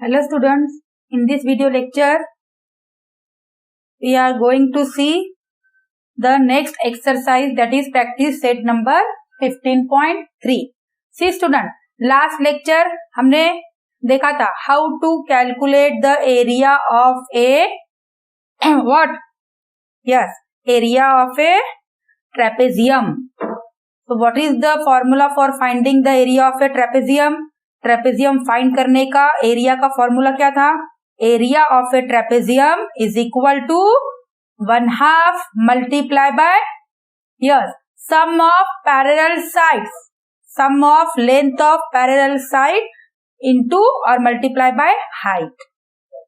Hello students, in this video lecture we are going to see the next exercise, that is practice set number 15.3. See student, last lecture हमने देखा था how to calculate the area of a what? Yes, area of a trapezium. So what is the formula for finding the area of a trapezium? Trapezium find करने का area का formula क्या था? Area of a trapezium is equal to 1/2 multiply by yes sum of parallel sides, sum of length of parallel side into और multiply by height.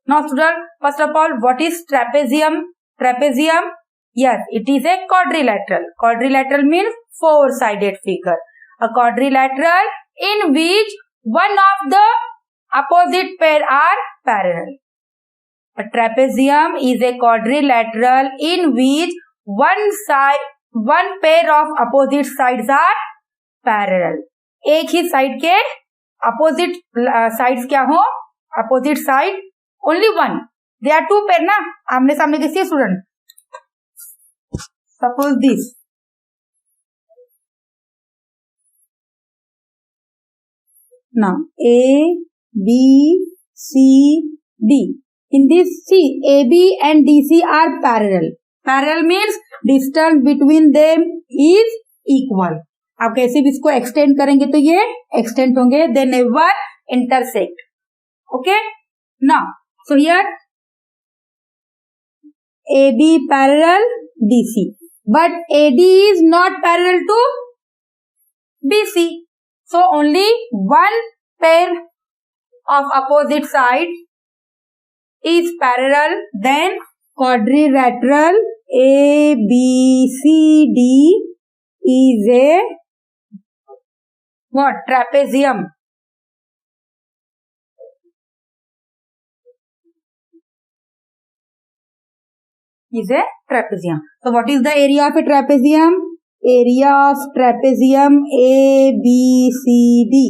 Now student, first of all what is trapezium? Trapezium, yes, it is a quadrilateral. Quadrilateral means four-sided figure. A quadrilateral in which one of the opposite pair are parallel. A trapezium is a quadrilateral in which one pair of opposite sides are parallel. एक ही side के opposite sides क्या हो? Opposite side only one. There are two pair ना, आमने सामने किसी student. Suppose this. Now A, B, C, D. In this, see, AB and DC are parallel. Parallel means distance between them is equal. आप कैसे भी इसको extend करेंगे तो ये एक्सटेंड होंगे, they never intersect. Okay? Now, so here AB parallel DC. But AD is not parallel to BC. So only one pair of opposite side is parallel. Then quadrilateral ABCD is a what? Trapezium. Is a trapezium. So what is the area of a trapezium? Area of trapezium ABCD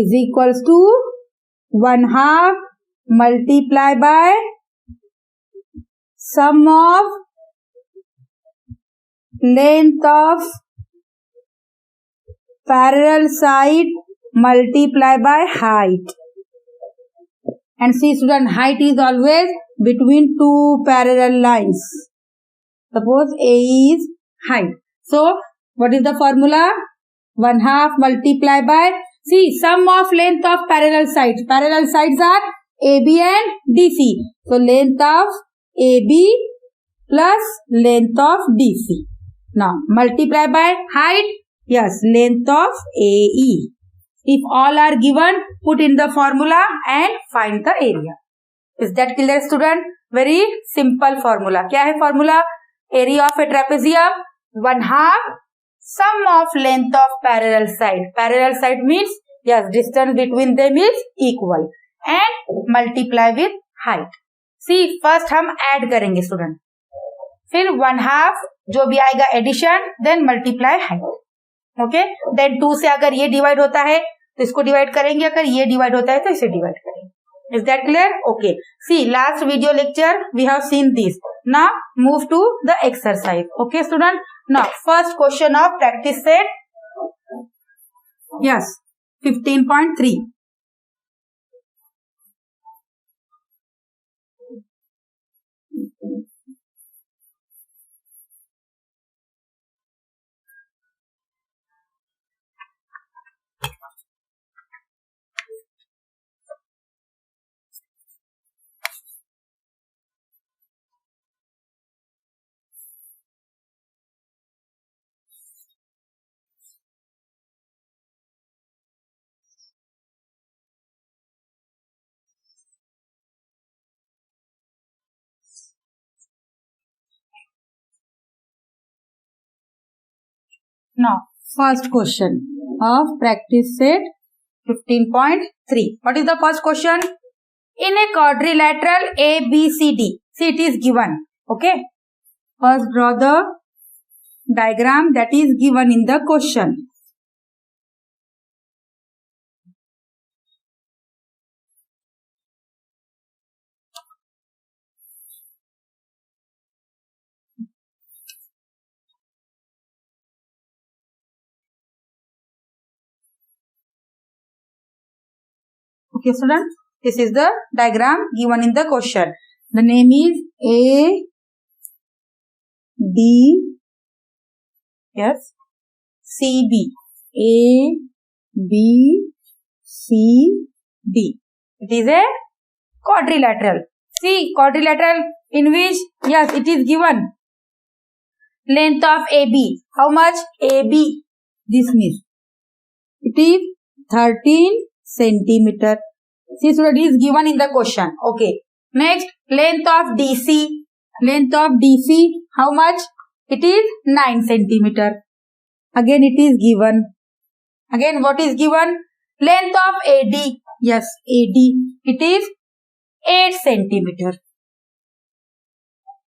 is equals to 1/2 multiply by sum of length of parallel side multiply by height. And see student, height is always between two parallel lines. Suppose A is height. So what is the formula? 1/2 multiply by, see, sum of length of parallel sides. Parallel sides are AB and DC. So length of AB plus length of DC. Now multiply by height. Yes, length of AE. If all are given, put in the formula and find the area. Is that clear student? Very simple formula. क्या है formula? Area of a trapezium 1/2 sum of length of parallel side. Parallel side means yes, distance between them is equal and multiply with height. See, first हम add करेंगे student, फिर 1/2 जो भी आएगा addition, then multiply height. Okay, then 2 से अगर ये divide होता है तो इसको डिवाइड करेंगे, अगर ये डिवाइड होता है तो इसे डिवाइड करेंगे. Is that clear? Okay. See, last video lecture we have seen this. Now move to the exercise. Okay, student. Now first question of practice set. Yes, 15.3. Now, first question of practice set 15.3. What is the first question? In a quadrilateral ABCD, see it is given. Okay. First draw the diagram that is given in the question. Okay, student, this is the diagram given in the question. The name is A, D, yes, C, B. A, B, C, D. It is a quadrilateral. See, quadrilateral in which, yes, it is given length of AB. How much? AB. This means it is 13 centimeter. See, so it is given in the question. Okay. Next, length of DC. Length of DC, how much? It is 9 centimeter. Again, it is given. Again, what is given? Length of AD. Yes, AD. It is 8 centimeter.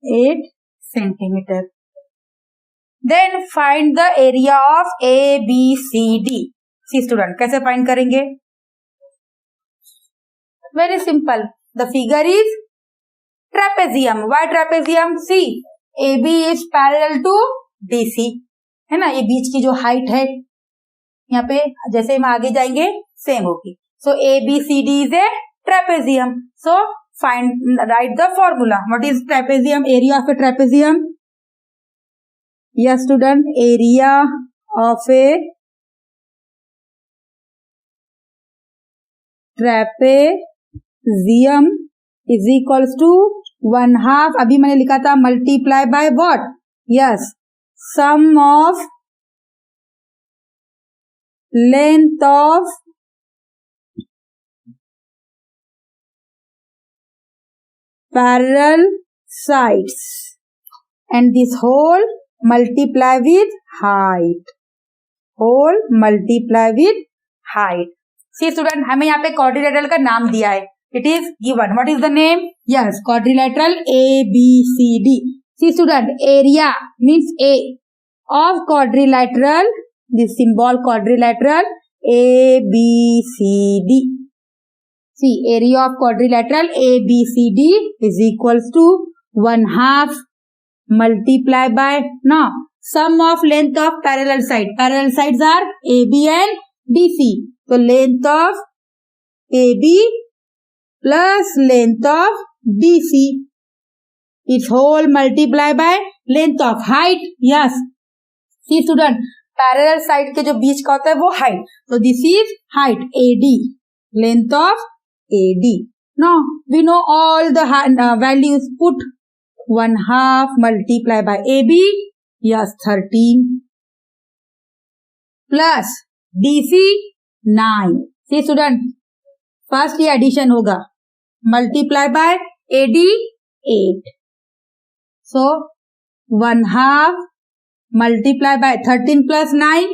8 centimeter. Then find the area of ABCD. See student, कैसे find करेंगे? Very simple. The figure is trapezium. Why trapezium? See, AB is parallel to DC. है ना, ये बीच की जो height है यहाँ पे जैसे हम आगे जाएंगे सेम होगी. So ABCD is a trapezium. So write the formula. What is trapezium? Area of a trapezium? Yes, student. Area of a trapezium is equals to 1/2. अभी मैंने लिखा था multiply by what? Yes, sum of length of parallel sides and this whole multiply with height. Whole multiply with height. See student, हमें यहाँ पे quadrilateral का नाम दिया है. It is given. What is the name? Yes, quadrilateral ABCD. See student, area means A of quadrilateral. This symbol quadrilateral ABCD. See, area of quadrilateral ABCD is equals to 1/2 multiply by now sum of length of parallel side. Parallel sides are AB and DC. So length of AB plus length of DC. Its whole multiply by length of height. Yes. See student, parallel side के जो बीच का होता है वो height. So this is height AD. Length of AD. Now we know all the values. Put 1/2 multiply by AB. Yes, 13 plus DC 9. See student, first ये addition होगा. Multiply by AD 8. So 1/2 multiply by 13 plus 9.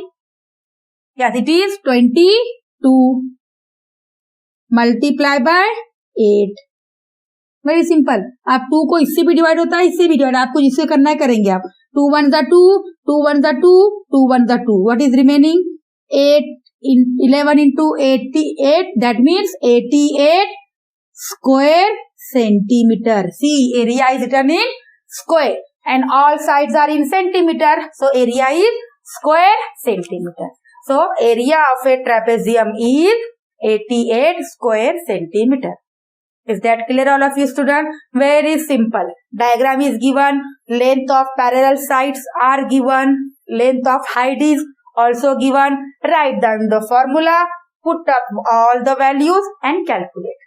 Yes, it is 22. Multiply by 8. Very simple. आप 2 को इससे भी divide होता है, इससे भी डिवाइड. आपको जिससे करना है करेंगे आप. 2 1 2, 2 1 2, 2 1 2. What is remaining? 8 11 into 88. That means 88 square centimeter. See, area is written in square and all sides are in centimeter. So area is square centimeter. So area of a trapezium is 88 square centimeter. Is that clear all of you student? Very simple. Diagram is given. Length of parallel sides are given. Length of height is also given. Write down the formula. Put up all the values and calculate.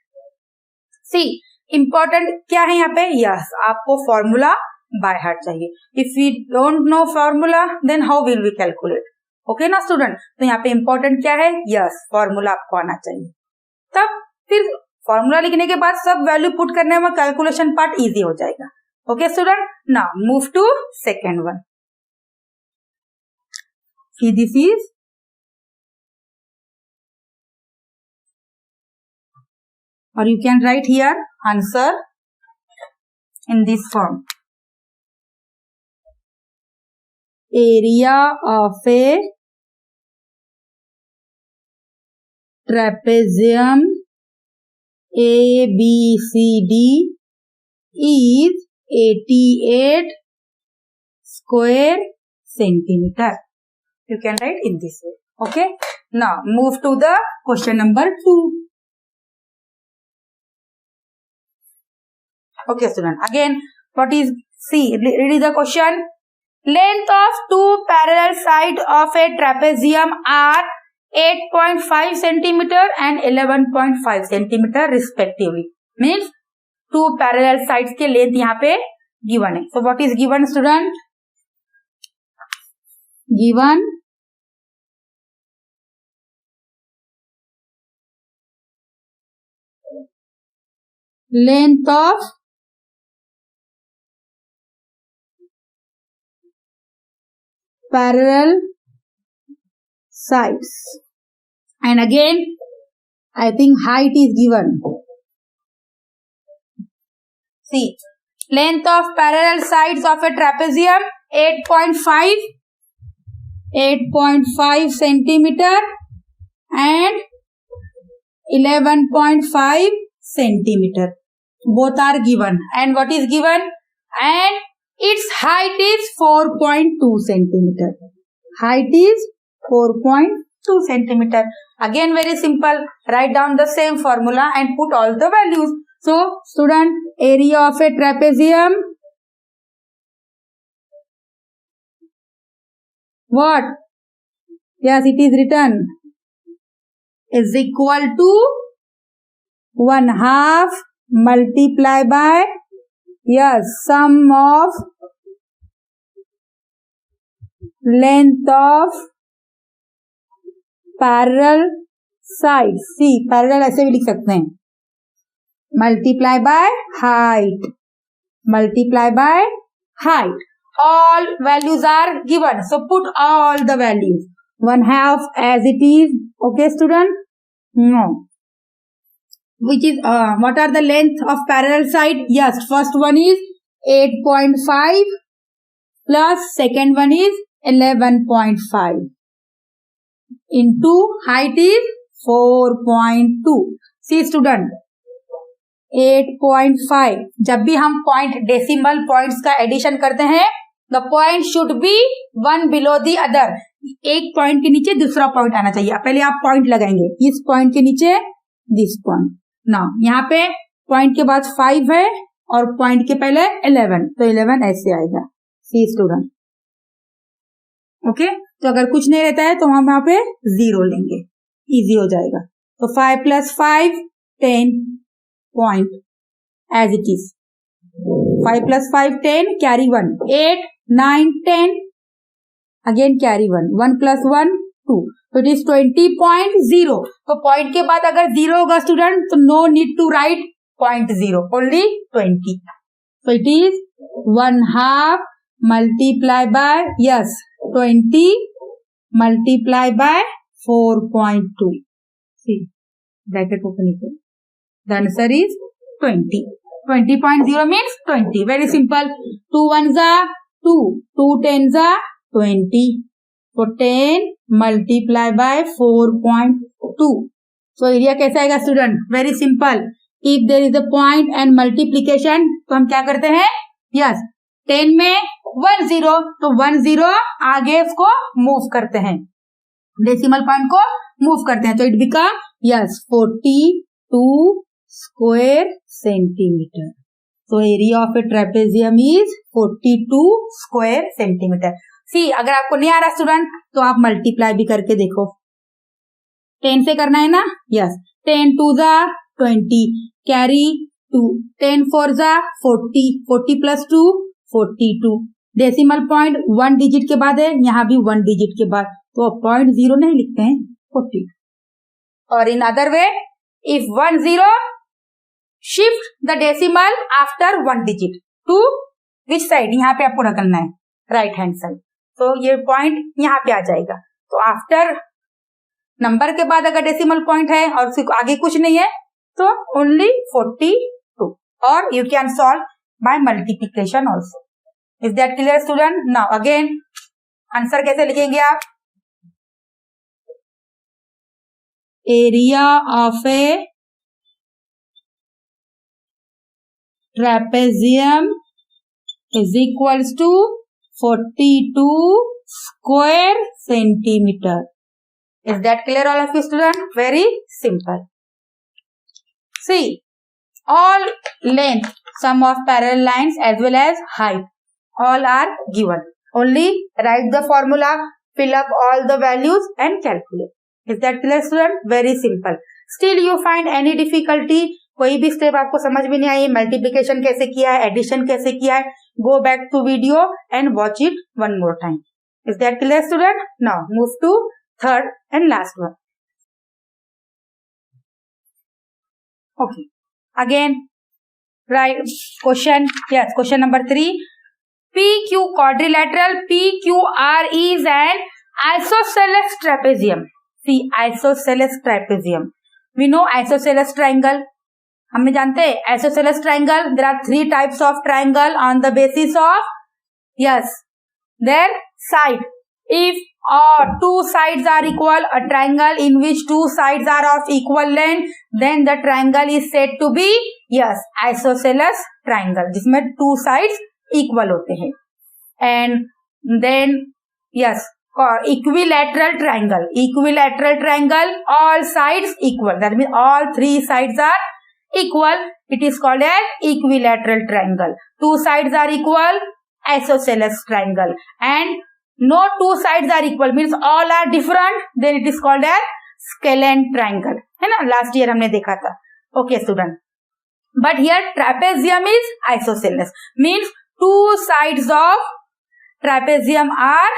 See, important क्या है यहाँ पे? Yes, आपको formula by heart चाहिए. If we don't know formula, then how will we calculate? Okay ना student? तो यहाँ पे important क्या है? Yes, formula आपको आना चाहिए. तब फिर फॉर्मूला लिखने के बाद सब वैल्यू पुट करने में कैलकुलेशन पार्ट इजी हो जाएगा. Okay student, now move to second one. See this is और you can write here answer in this form. Area of a trapezium ABCD is 88 square centimeter. You can write in this way. Okay. Now move to the question number 2. Okay, student. Again, what is C? Read the question. Length of two parallel sides of a trapezium are 8.5 centimeter and 11.5 centimeter respectively. Means two parallel sides के length यहाँ पे given है. So what is given, student? Given length of parallel sides, and again I think height is given. See, length of parallel sides of a trapezium 8.5 centimeter and 11.5 centimeter. Both are given. And what is given? And its height is 4.2 centimeter. Height is 4.2 centimeter. Again, very simple. Write down the same formula and put all the values. So, student, area of a trapezium. What? Yes, it is written. Is equal to 1/2 multiply by, yes, sum of length of parallel sides. See, parallel ऐसे भी लिख सकते हैं. Multiply by height. Multiply by height. All values are given. So put all the values. 1/2 as it is. Okay, student? No. Which is, what are the length of parallel side? Yes, first one is 8.5 plus second one is 11.5 into height is 4.2. See, student, 8.5. जब भी हम point decimal points का addition करते हैं, the point should be one below the other. एक point के नीचे दूसरा पॉइंट आना चाहिए. पहले आप पॉइंट लगाएंगे, इस पॉइंट के नीचे दिस पॉइंट. ना, यहाँ पे पॉइंट के बाद 5 है और पॉइंट के पहले 11, तो 11 ऐसे आएगा. सी स्टूडेंट. ओके, तो अगर कुछ नहीं रहता है तो हम यहाँ पे 0 लेंगे, इजी हो जाएगा. तो 5 + 5 10 point as it is. 5 + 5 10, carry 1 8 9 10, again carry 1 1 + 1 2, तो इट इज 20.0. तो पॉइंट के बाद अगर 0 होगा स्टूडेंट, तो no need to write 0.0, only 20. So it is 1/2 multiply by, yes, 20 multiply by 4.2. See, bracket open it. The answer is 20. 20.0 means 20. Very simple. 2 1s are 2, 2 10s are 20. So 10 multiply by 4.2. So area कैसा आएगा student? Very simple. If there is a point and multiplication, तो हम क्या करते हैं? Yes, 10 में 1 0, तो 1 0 आगे उसको मूव करते हैं, डेसिमल पॉइंट को मूव करते हैं, तो it become, yes, 42 square centimeter. So area of a trapezium is 42 square centimetre. See, अगर आपको नहीं आ रहा स्टूडेंट, तो आप मल्टीप्लाई भी करके देखो. 10 से करना है ना? Yes. 10 2s are 20, carry 2, 10 4s are 40, 40 + 2 42. Decimal point 1 digit के बाद है, यहाँ भी 1 डिजिट के बाद, तो 0.0 नहीं लिखते हैं, 40. और in other way, if 1 0, shift the decimal after 1 digit to which side? यहाँ पे आपको रखना है राइट हैंड साइड. तो ये पॉइंट यहाँ पे आ जाएगा. तो आफ्टर नंबर के बाद अगर डेसिमल पॉइंट है और उसके आगे कुछ नहीं है, तो ओनली 42. और you can solve by multiplication also. Is that clear student? Now again answer कैसे लिखेंगे आप? Area of A trapezium is equals to 42 square centimeter. Is that clear all of you student? Very simple. See, all length, sum of parallel lines as well as height, all are given. Only write the formula, fill up all the values and calculate. Is that clear student? Very simple. Still you find any difficulty? कोई भी step आपको समझ में नहीं आई, multiplication कैसे किया है, addition कैसे किया है, go back to video and watch it one more time. Is that clear student? Now move to third and last one. Okay, again right question. Yes, question number 3. PQ quadrilateral PQR is an isosceles trapezium. See, isosceles trapezium. We know isosceles triangle. हमने जानते हैं isosceles triangle. There are 3 types of triangle on the basis of their side. If 2 sides are equal, a triangle in which 2 sides are of equal length, then the triangle is said to be isosceles triangle, जिसमें 2 sides equal होते हैं. And then equilateral triangle, all sides equal. That means all 3 sides are equal. It is called as equilateral triangle. 2 sides are equal, isosceles triangle. And no 2 sides are equal means all are different, then it is called as scalene triangle. है ना, last year हमने देखा था. Okay student, but here trapezium is isosceles means 2 sides of trapezium are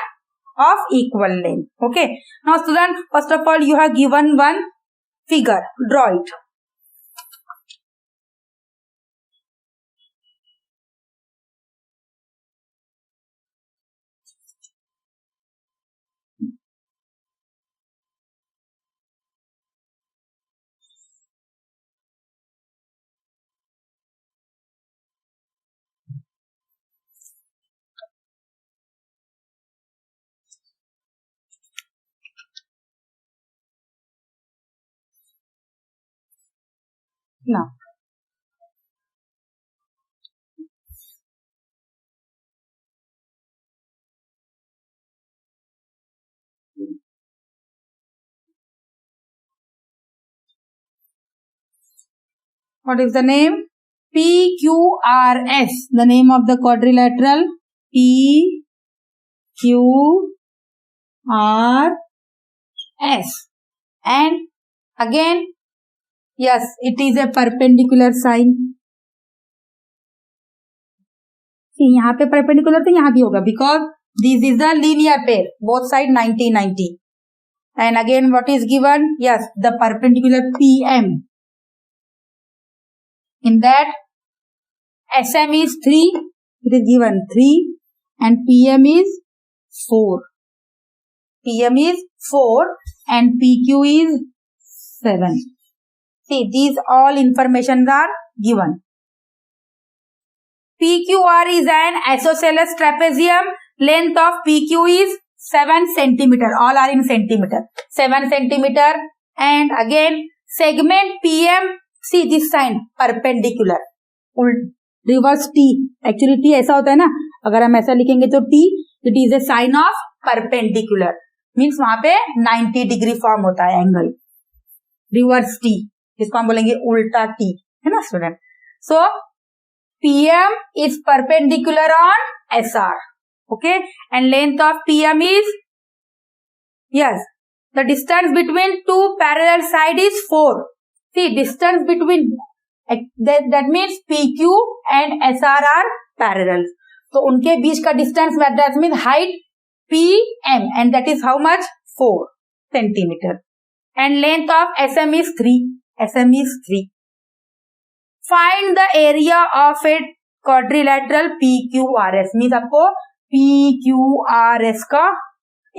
of equal length. Okay, now student, first of all you have given one figure, draw it. Now what is the name? PQRS, the name of the quadrilateral, PQRS. And again it is a perpendicular sign. See, यहाँ पे perpendicular तो यहाँ भी होगा because this is a linear pair, both side 90-90. And again what is given? The perpendicular PM. In that SM is 3, it is given 3 and PM is 4. PM is 4 and PQ is 7. See, these all informations are given. PQR is an isosceles trapezium. Length of PQ is 7 centimeter. All are in centimeter. 7 centimeter. And again, segment PM. See this sign, perpendicular. Reverse T. Actually T ऐसा होता है ना, अगर हम ऐसा लिखेंगे तो T, it is a sign of perpendicular. Means वहां पे 90 डिग्री फॉर्म होता है एंगल. रिवर्स T, जिसको हम बोलेंगे उल्टा T, है ना student. So PM is perpendicular on SR. Okay, and length of PM is the distance between 2 parallel sides is 4. See, distance between that means PQ and SR are parallel. तो उनके बीच का distance that means height PM and that is how much? 4 centimeter. And length of SM is 3. SM is 3. Find the area of a quadrilateral PQRS. Means आपको PQRS का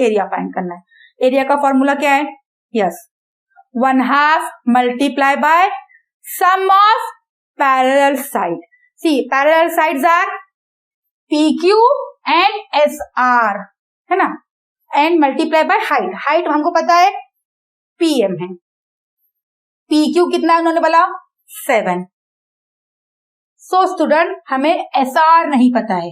area find करना है. Area का formula क्या है? 1/2 multiply by sum of parallel side. See, parallel sides are PQ and SR, है ना? And multiply by height. Height हमको पता है PM है. PQ कितना है उन्होंने बोला? 7. So student, हमें SR नहीं पता है.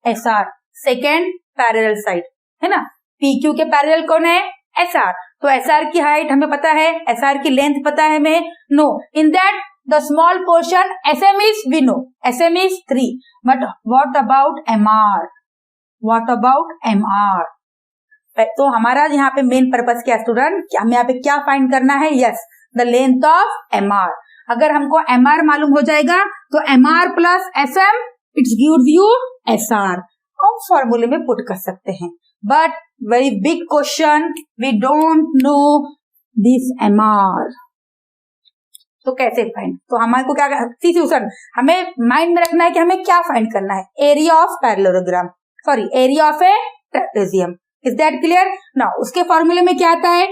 SR सेकेंड पैरेलल साइड है ना. PQ के पैरेलल कौन है? SR. तो SR की हाइट हमें पता है, SR की लेंथ पता है हमें? No. In that The small portion SM is we know SM is 3, but what about MR? What about MR? तो हमारा यहाँ पे मेन पर्पस क्या स्टूडेंट, हमें यहाँ पे क्या फाइंड करना है? Yes, the length of MR. अगर हमको MR मालूम हो जाएगा तो MR plus SM it's gives you SR. हम फॉर्मूले में पुट कर सकते हैं. But very big question, we don't know this MR. तो कैसे फाइंड? तो हमारे को क्या सिचुएशन हमें माइंड में रखना है कि हमें क्या फाइंड करना है? Area of parallelogram, sorry area of a trapezium. Is that clear? Now उसके फॉर्मूले में क्या आता है?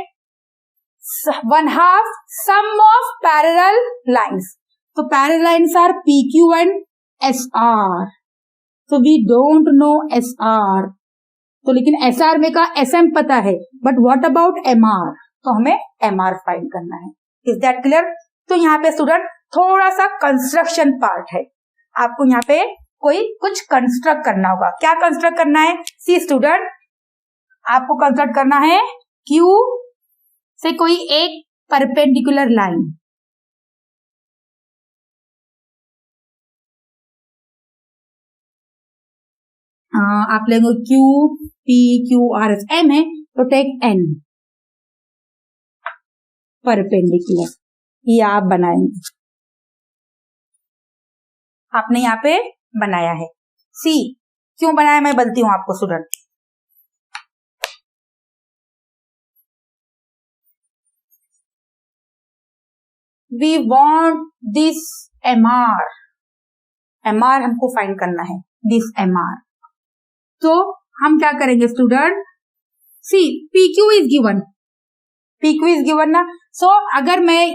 1/2 सम ऑफ पैरेलल लाइंस. तो parallel lines are PQ and SR. तो वी डोंट नो SR. तो लेकिन SR में का SM पता है, बट व्हाट अबाउट MR? तो हमें MR फाइंड करना है. Is that clear? तो यहाँ पे स्टूडेंट थोड़ा सा कंस्ट्रक्शन पार्ट है. आपको यहाँ पे कोई कुछ कंस्ट्रक्ट करना होगा. क्या कंस्ट्रक्ट करना है? सी स्टूडेंट, आपको कंस्ट्रक्ट करना है Q से कोई एक परपेंडिकुलर लाइन. आप लेंगे Q P Q R S M है तो टेक N परपेंडिकुलर. ये आप बनाएंगे, आपने यहाँ पे बनाया है. सी क्यों बनाया मैं बताती हूँ आपको student. We want this MR. MR हमको फाइंड करना है, दिस MR. तो हम क्या करेंगे student? See PQ is given, PQ is given ना. सो अगर मैं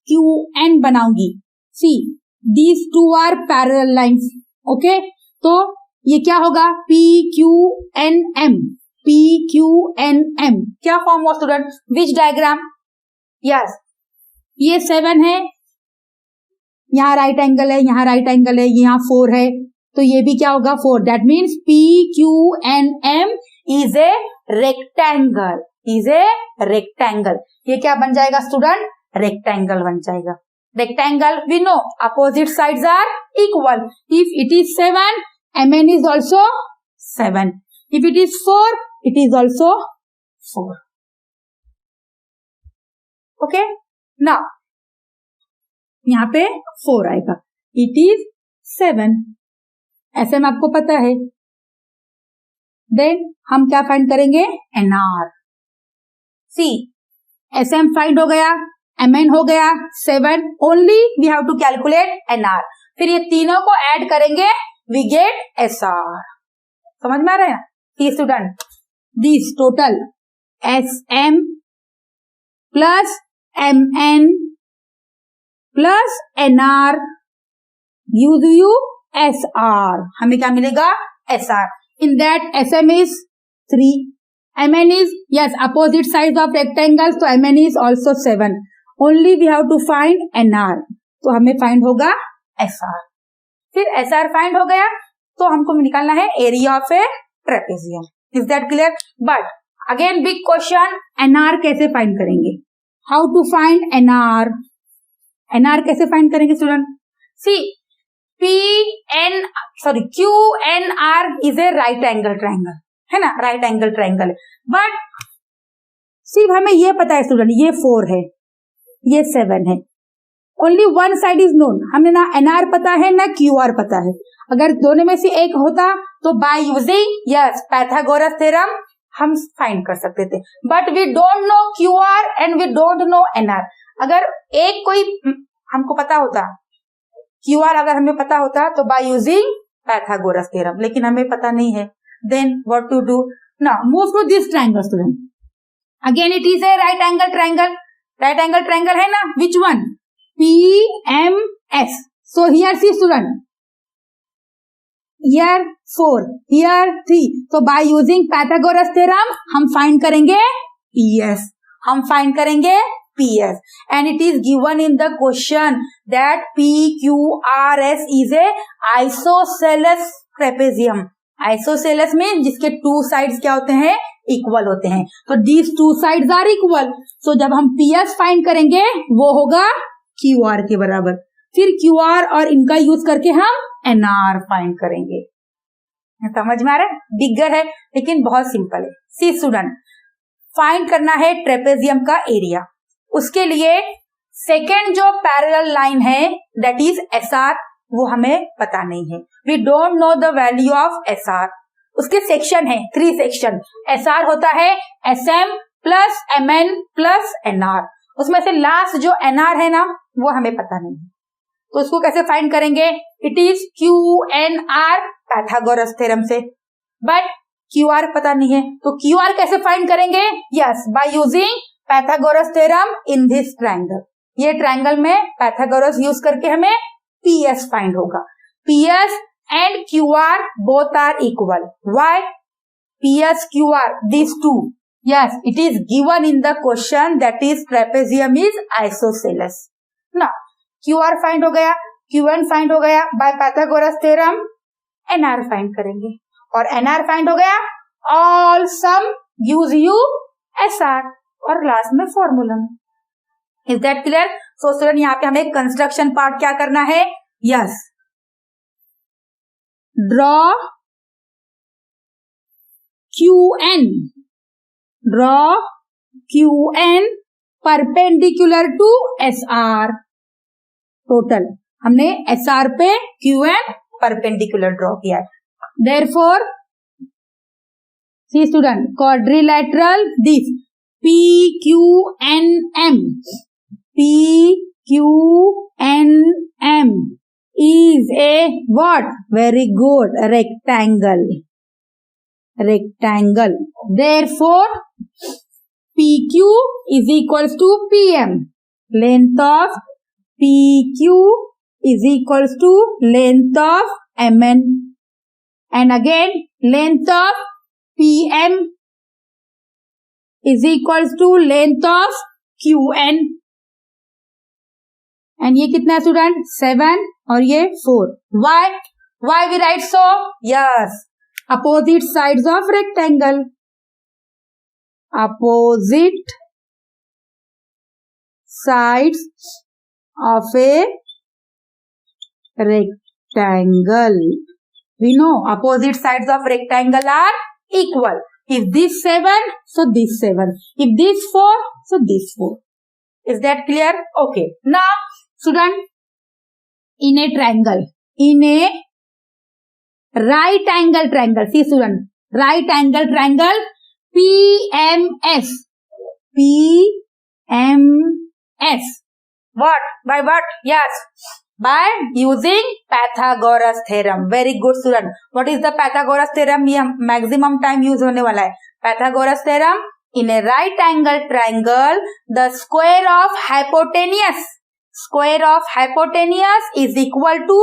QN बनाऊंगी, see these two are parallel lines. Okay, तो ये क्या होगा? PQNM. PQNM क्या फॉर्म हुआ स्टूडेंट? Which diagram? यस, ये 7 है, यहाँ राइट एंगल है, यहाँ राइट एंगल है, यहाँ 4 है, तो ये भी क्या होगा? 4. That means PQNM is a rectangle. Is a rectangle. ये क्या बन जाएगा स्टूडेंट? रेक्टेंगल बन जाएगा. Rectangle we know opposite sides are equal. If it is 7, MN is also 7. If it is 4, it is also 4. Okay? Now, यहाँ पे 4 आएगा. It is 7. SM आपको पता है. Then हम क्या फाइंड करेंगे? NR. See, SM फाइंड हो गया, MN हो गया 7. Only we have to calculate NR. फिर ये तीनों को ऐड करेंगे, we get SR. समझ में आ रहा है? See student, this total SM plus MN plus NR gives you SR. हमें क्या मिलेगा? SR. In that SM is 3. MN is, yes, opposite sides of rectangles, तो MN is also 7. Only we have to find NR. तो हमें find होगा SR. फिर SR find हो गया तो हमको निकालना है area of a trapezium. Is that clear? But again big question, NR कैसे फाइंड करेंगे? How to find NR? NR कैसे फाइंड करेंगे student? See QNR is a right angle triangle, है ना? Right angle triangle. बट सिर्फ हमें ये पता है स्टूडेंट, ये 4 है, ये 7 है. Only one side is known. हमें ना NR पता है ना QR पता है. अगर दोनों में से एक होता तो by using yes Pythagoras theorem हम फाइंड कर सकते थे. But we don't know QR and we don't know NR. अगर एक कोई हमको पता होता, QR अगर हमें पता होता तो बाय यूजिंग पाइथागोरस थ्योरम, लेकिन हमें पता नहीं है. Then what to do? Now move to this triangle student. Again it is a right angle triangle. Right angle triangle है ना? Which one? PMS. So here see student, here 4, here 3. So by using Pythagoras theorem हम find करेंगे PS. हम find करेंगे PS. And it is given in the question that PQRS is a isosceles trapezium. Isosceles में जिसके 2 sides क्या होते हैं? Equal होते हैं. तो these 2 sides are equal. So जब हम PS फाइंड करेंगे वो होगा QR के बराबर. फिर QR और इनका यूज करके हम NR फाइंड करेंगे। समझ में आ रहा है? बिगर है लेकिन बहुत सिंपल है। सी स्टूडेंट, फाइंड करना है ट्रेपेजियम का एरिया। उसके लिए सेकेंड जो पैरेलल लाइन है दैट इज SR, वो हमें पता नहीं है। We don't know the value of SR। उसके सेक्शन है 3 सेक्शन। SR होता है SM plus MN plus NR। उसमें से लास्ट जो NR है ना वो हमें पता नहीं है, तो उसको कैसे फाइंड करेंगे? It is QNR Pythagoras theorem से, बट QR पता नहीं है, तो QR कैसे फाइंड करेंगे? Yes, by using Pythagoras theorem in this triangle. ये ट्रायंगल में पाइथागोरस यूज करके हमें PS फाइंड होगा। PS and QR both are equal. Why? PS, QR, these two. Yes, it is given in the question that is trapezium is isosceles. Now, QR find हो गया, QN find हो गया, by Pythagoras theorem NR find करेंगे, और NR find हो गया, all sum gives you SR, और last में फॉर्मूला में। Is that clear? So student, यहाँ पे हमें कंस्ट्रक्शन पार्ट क्या करना है? Yes, draw QN, draw QN perpendicular to SR। Total हमने SR पे QN परपेंडिकुलर ड्रॉ किया है। Therefore see student, quadrilateral this PQNM, PQNM is a what? Very good, rectangle. Rectangle. Therefore, PQ is equals to PM. Length of PQ is equals to length of MN. And again, length of PM is equals to length of QN. And ये कितना student? 7 और ये 4. Why we write so? Yes, opposite sides of rectangle. Opposite sides of a rectangle. We know opposite sides of rectangle are equal. If this 7, so this 7. If this 4, so this 4. Is that clear? Okay. Now, student, in a triangle, in a right angle triangle, see student, right angle triangle, PMS, PMS. What? By what? Yes, by using Pythagoras theorem. Very good student. What is the Pythagoras theorem? ये maximum time use होने वाला है. Pythagoras theorem, in a right angle triangle, the square of hypotenuse is equal to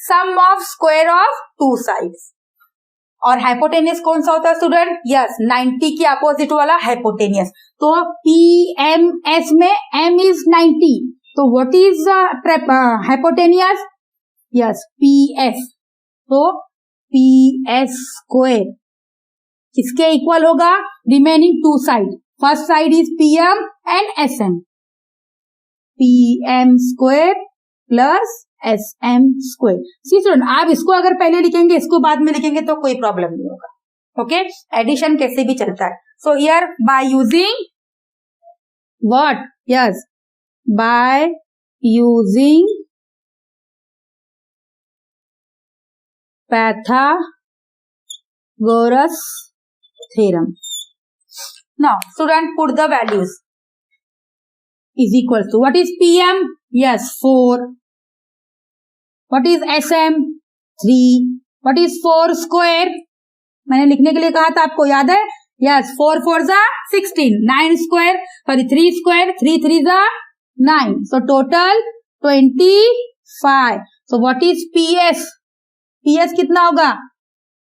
sum of square of two sides. और hypotenuse कौन सा होता है student? Yes, 90 के अपोजिट वाला हाइपोटेनियस। तो PMS में M is 90, तो what is hypotenuse? Yes, PS। तो PS स्क्वायर किसके इक्वल होगा? Remaining two side. First side is PM and SM। PM square plus SM square. See student, आप इसको अगर पहले लिखेंगे, इसको बाद में लिखेंगे तो कोई प्रॉब्लम नहीं होगा। ओके, एडिशन कैसे भी चलता है। So here by using what? Yes, by using Pythagoras theorem. Now, student, put the values. Is equal to, what is PM? Yes, 4. What is SM? 3. What is 4 square? मैंने लिखने के लिए कहा था, आपको याद है? Yes, 4 4 जा 16. 9 square, sorry 3 square, 3 3 जा 9. So total 25. So what is PS? PS कितना होगा?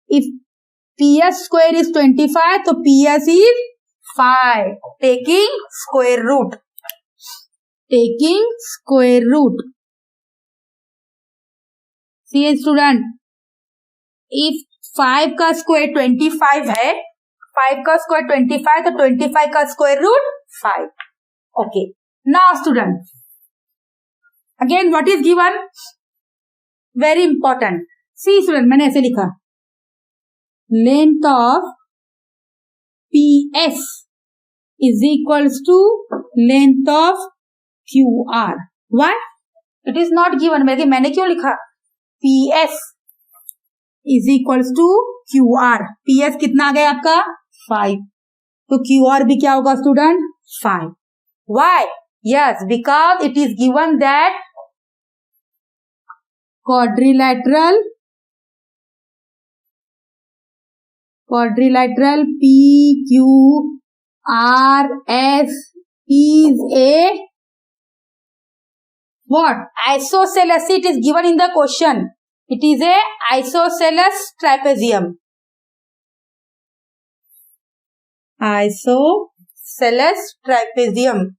If PS square is 25, तो PS is 5. Taking square root. Taking square root. See student, if 5 का स्क्वायर 25 है, 5 का स्क्वायर 25, तो 25 का square root 5. Okay, now student, again what is given, very important. See student, मैंने ऐसे लिखा, length of PS is equals to length of QR. Why? It is not given. मैंने क्यों लिखा? PS is equals to QR. PS कितना आ गया आपका? 5. तो QR भी क्या होगा student? 5. Why? Yes, because it is given that quadrilateral PQRS is a what? Isosceles. It is given in the question. It is a isosceles trapezium. Isosceles trapezium.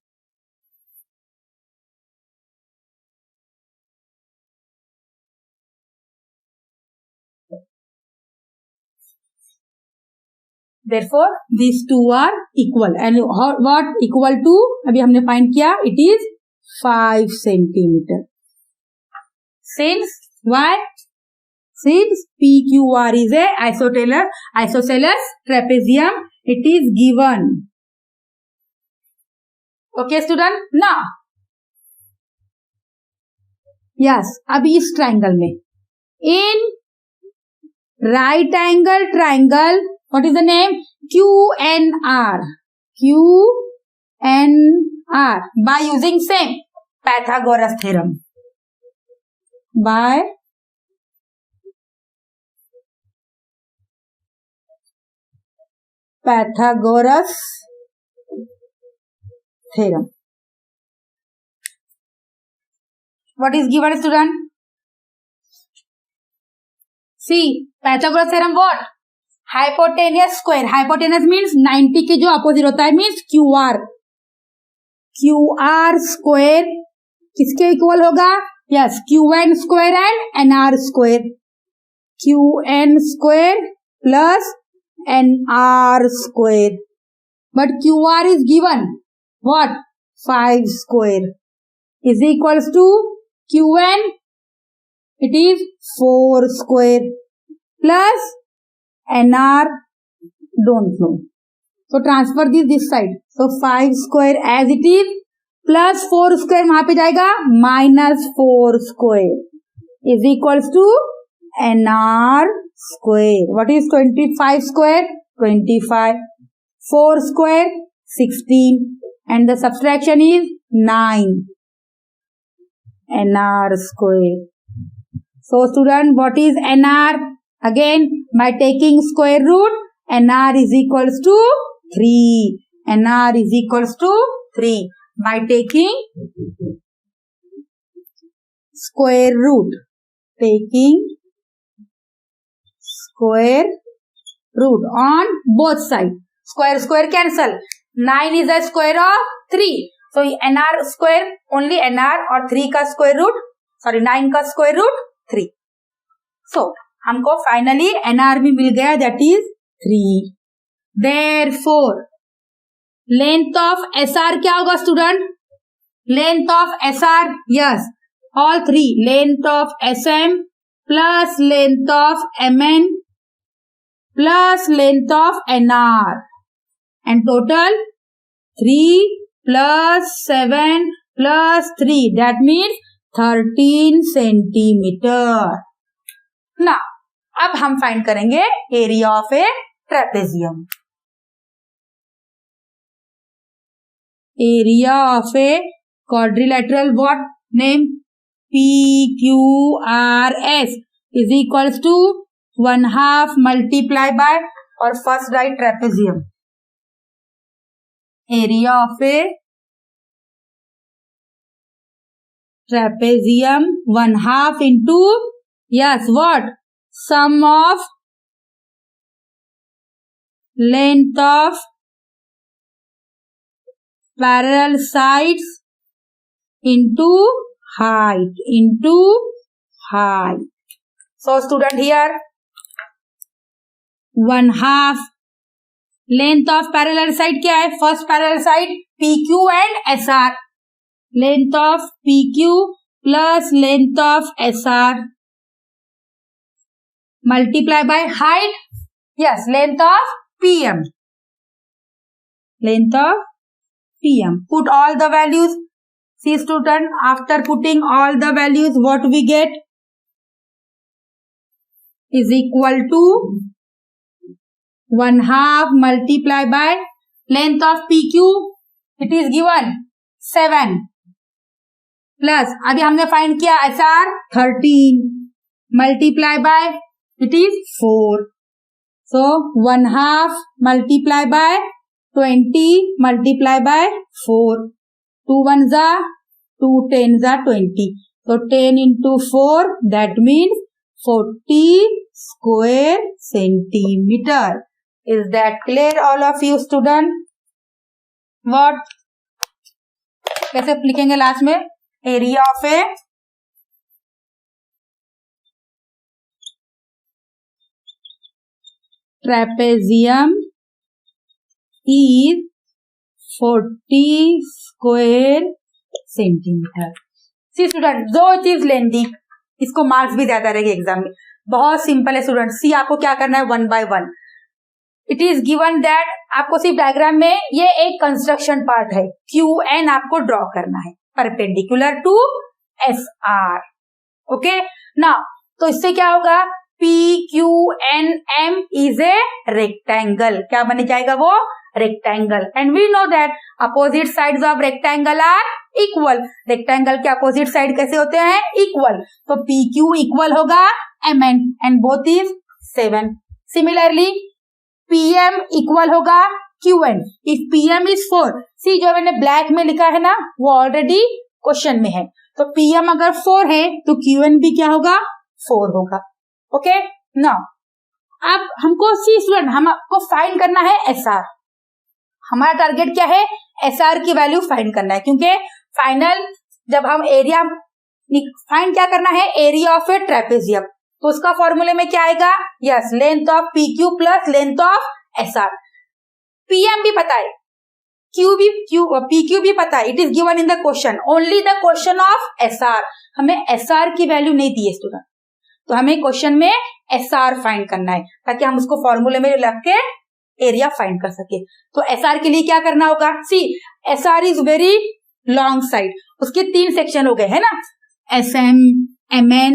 Therefore, these two are equal. And what equal to? अभी हमने find किया. It is 5 centimeter. Since why? Since PQR is a isosceles trapezium, it is given. Okay, student. Now, yes. अभी इस triangle में, in right angle triangle, what is the name? QNR. QNR. By using same Pythagoras theorem. By Pythagoras theorem. What is given, student? See, Pythagoras theorem what? Hypotenuse square. Hypotenuse means 90 के जो opposite होता है means QR. QR square किसके equal होगा? Yes, QN square and NR square. QN square plus NR square. But QR is given what? 5 square is equals to QN. It is 4 square plus NR, don't know. So transfer this side. So 5 square as it is plus 4 square वहां पे जाएगा minus 4 square is equals to NR square. What is 25 square? 25. 4 square 16 and the subtraction is 9 NR square. So student, what is NR? Again, by taking square root, NR is equals to 3. NR is equals to 3. By taking square root. Taking square root on both sides. Square cancel. 9 is the square of 3. So NR square, only NR और 3 का square root, 9 का square root 3. So, हमको finally NR भी मिल गया, that is 3. Therefore, length of SR क्या होगा student? Length of SR, yes, all three. Length of SM plus length of MN plus length of NR. And total 3 plus 7 plus 3. That means 13 centimeter. Now, अब हम find करेंगे area of a trapezium. Area of a quadrilateral what name? PQRS is equals to 1/2 multiply by और first right trapezium. Area of A trapezium 1/2 into, yes, what? Sum of length of parallel sides into height. So student, here 1/2 length of parallel side क्या है? First parallel side PQ and SR. Length of PQ plus length of SR multiply by height, yes, length of PM. Length of PM. Put all the values. See student, after putting all the values, what we get is equal to 1/2 multiply by length of PQ. It is given 7 plus अभी हमने find किया SR 13 multiply by it is 4. So 1/2 multiply by 20 multiply by 4. 2 1s are 2 10s are 20. So 10 into 4, that means 40 square centimeter. Is that clear all of you student? What? कैसे लिखेंगे last में? Area of a trapezium is 40 square centimetre. See student, जो चीज लेंदी इसको marks भी ज्यादा रहेंगे exam में. बहुत सिंपल है स्टूडेंट. सी आपको क्या करना है, 1 by 1. It is given that आपको सिर्फ डायग्राम में ये एक कंस्ट्रक्शन पार्ट है, QN आपको ड्रॉ करना है परपेंडिकुलर टू SR. ओके ना, तो इससे क्या होगा, PQNM इज ए रेक्टेंगल. क्या बन जाएगा वो, rectangle. And we know that opposite sides of rectangle are equal. Rectangle के अपोजिट साइड कैसे होते हैं, इक्वल. तो PQ इक्वल होगा MN and both is 7. Similarly PM equal होगा QN if PM is 4. See जो मैंने ब्लैक में लिखा है ना, वो ऑलरेडी क्वेश्चन में है. तो PM अगर 4 है तो QN भी क्या होगा, 4 होगा. ओके ना, अब हमको सी स्टूडेंट, हमको फाइंड करना है SR. हमारा टारगेट क्या है, SR की वैल्यू फाइंड करना है, क्योंकि फाइनल जब हम एरिया फाइंड क्या करना है, एरिया ऑफ ए ट्रेपेजियम, तो उसका फॉर्मूले में क्या आएगा, yes, length of PQ plus length of SR. PM भी पता है, PQ भी पता है. It is given in the question, only the question of SR. हमें SR की वैल्यू नहीं दी है स्टूडेंट, तो हमें क्वेश्चन में SR फाइंड करना है ताकि हम उसको फॉर्मूले में लग के एरिया फाइंड कर सके. तो SR के लिए क्या करना होगा, सी SR is very long side. उसके 3 सेक्शन हो गए है ना, SM, MN,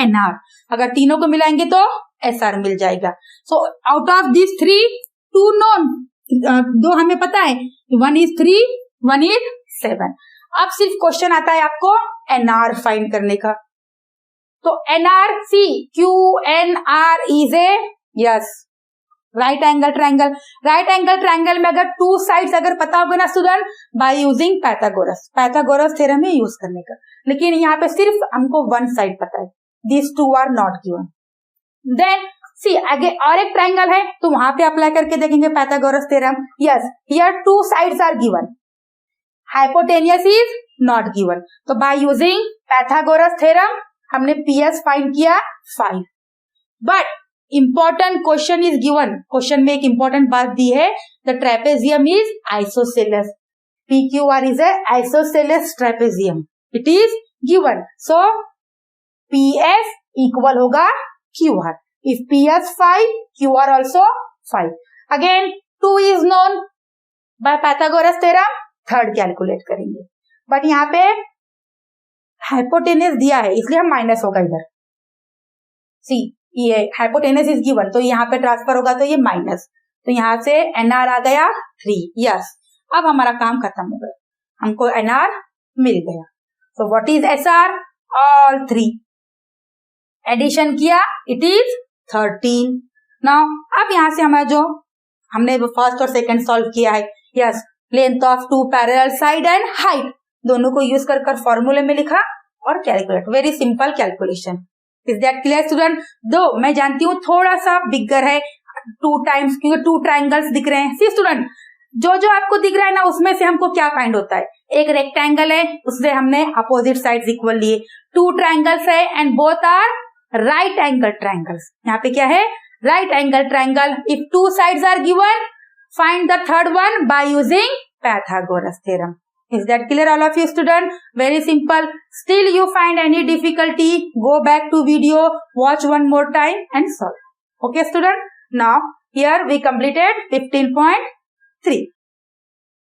NR. अगर तीनों को मिलाएंगे तो SR मिल जाएगा. So out of this 3, 2 known, 2 हमें पता है, 1 is 3, 1 is 7. अब सिर्फ क्वेश्चन आता है आपको NR फाइंड करने का. तो NR, see QNR is a, yes, right angle triangle. Right angle triangle में अगर 2 साइड्स अगर पता होगा ना student, by using Pythagoras theorem ही यूज करने का. लेकिन यहाँ पे सिर्फ हमको 1 साइड पता है, this 2 are not given. Then see आगे और एक ट्रायंगल है, तो वहां पे अप्लाई करके देखेंगे Pythagoras theorem. Yes, here 2 sides are given, hypotenuse is not given. तो बाय यूजिंग पैथागोरस थ्योरम हमने PS फाइंड किया 5. But important question is given. Question में एक इंपॉर्टेंट बात दी है, the trapezium is isosceles. PQR is a isosceles trapezium, it is given. So PS equal होगा QR. If PS 5, QR also 5. Again 2 is known by Pythagoras theorem, 3rd calculate करेंगे. But यहाँ पे hypotenuse दिया है इसलिए हम माइनस होगा इधर. सी ये हाइपोटेनस इज गिवन, तो यहाँ पे ट्रांसफर होगा तो ये माइनस. तो यहाँ से NR आ गया 3. यस, अब हमारा काम खत्म हो गया, हमको NR मिल गया. So what is SR, all 3 addition किया, इट इज 13. नाउ अब यहाँ से हमारा जो हमने फर्स्ट और सेकंड सॉल्व किया है, yes, length of 2 parallel side and height दोनों को यूज कर फॉर्मूले में लिखा और calculate. Very simple calculation. Is that clear student? दो मैं जानती हूँ थोड़ा सा बिगर है 2 टाइम्स, क्योंकि 2 ट्राइंगल्स दिख रहे हैं. सी स्टूडेंट, जो जो आपको दिख रहा है ना, उसमें से हमको क्या फाइंड होता है, एक रेक्टेंगल है, उससे हमने अपोजिट साइड्स इक्वल लिए. 2 ट्राइंगल्स है and both are right angle triangles. यहाँ पे क्या है, right angle triangle. If 2 sides are given, find the 3rd one by using Pythagoras theorem. Is that clear all of you student? Very simple. Still you find any difficulty, go back to video, watch one more time and solve. Okay student? Now here we completed 15.3.